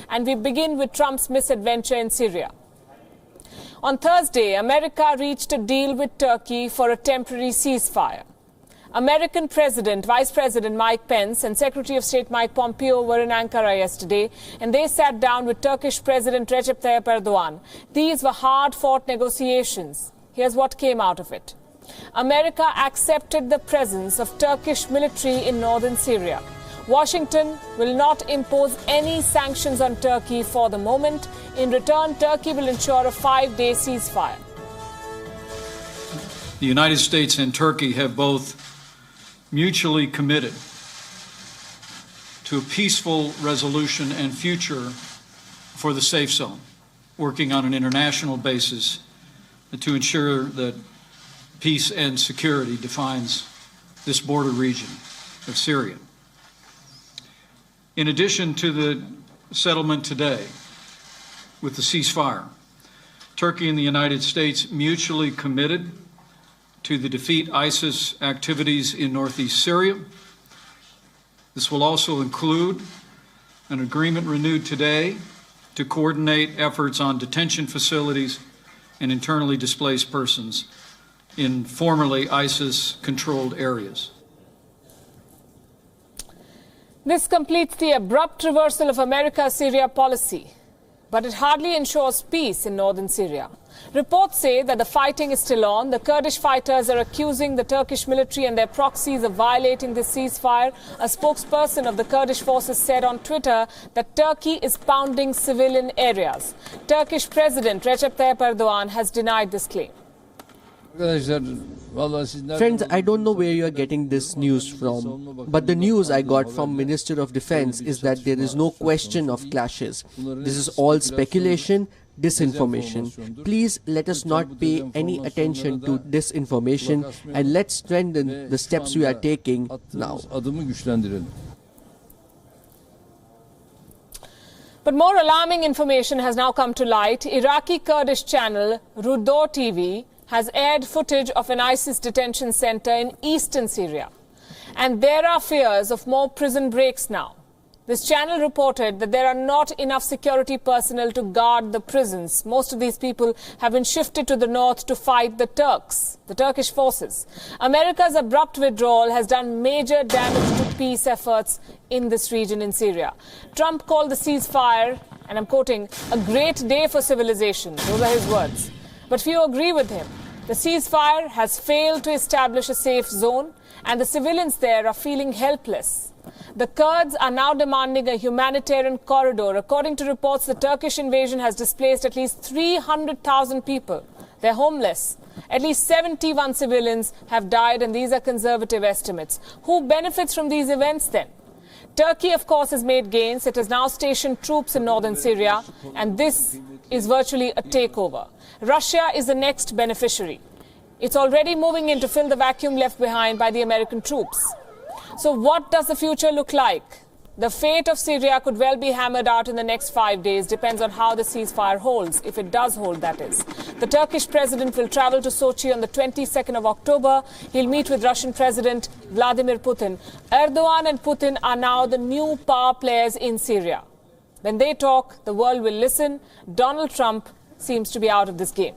And we begin with Trump's misadventure in Syria. On Thursday, America reached a deal with Turkey for a temporary ceasefire. American Vice President Mike Pence and Secretary of State Mike Pompeo were in Ankara yesterday, and they sat down with Turkish President Recep Tayyip Erdogan. These were hard-fought negotiations. Here's what came out of it. America accepted the presence of Turkish military in Northern Syria. Washington will not impose any sanctions on Turkey for the moment. In return, Turkey will ensure a 5-day ceasefire. The United States and Turkey have both mutually committed to a peaceful resolution and future for the safe zone, working on an international basis to ensure that peace and security defines this border region of Syria. In addition to the settlement today with the ceasefire, Turkey and the United States mutually committed to the defeat ISIS activities in Northeast Syria. This will also include an agreement renewed today to coordinate efforts on detention facilities and internally displaced persons in formerly ISIS-controlled areas. This completes the abrupt reversal of America's Syria policy, but it hardly ensures peace in northern Syria. Reports say that the fighting is still on. The Kurdish fighters are accusing the Turkish military and their proxies of violating this ceasefire. A spokesperson of the Kurdish forces said on Twitter that Turkey is pounding civilian areas. Turkish President Recep Tayyip Erdogan has denied this claim. Friends, I don't know where you are getting this news from, but the news I got from Minister of Defense is that there is no question of clashes. This is all speculation, disinformation. Please let us not pay any attention to disinformation and let's strengthen the steps we are taking now. But more alarming information has now come to light. Iraqi Kurdish channel Rudo TV has aired footage of an ISIS detention center in eastern Syria. And there are fears of more prison breaks now. This channel reported that there are not enough security personnel to guard the prisons. Most of these people have been shifted to the north to fight the Turks, the Turkish forces. America's abrupt withdrawal has done major damage to peace efforts in this region in Syria. Trump called the ceasefire, and I'm quoting, a great day for civilization. Those are his words. But few agree with him. The ceasefire has failed to establish a safe zone, and the civilians there are feeling helpless. The Kurds are now demanding a humanitarian corridor. According to reports, the Turkish invasion has displaced at least 300,000 people. They're homeless. At least 71 civilians have died, and these are conservative estimates. Who benefits from these events then? Turkey, of course, has made gains. It has now stationed troops in northern Syria, and this is virtually a takeover. Russia is the next beneficiary. It's already moving in to fill the vacuum left behind by the American troops. So what does the future look like? The fate of Syria could well be hammered out in the next 5 days. Depends on how the ceasefire holds, if it does hold, that is. The Turkish president will travel to Sochi on the 22nd of October. He'll meet with Russian President Vladimir Putin. Erdogan and Putin are now the new power players in Syria. When they talk, the world will listen. Donald Trump seems to be out of this game.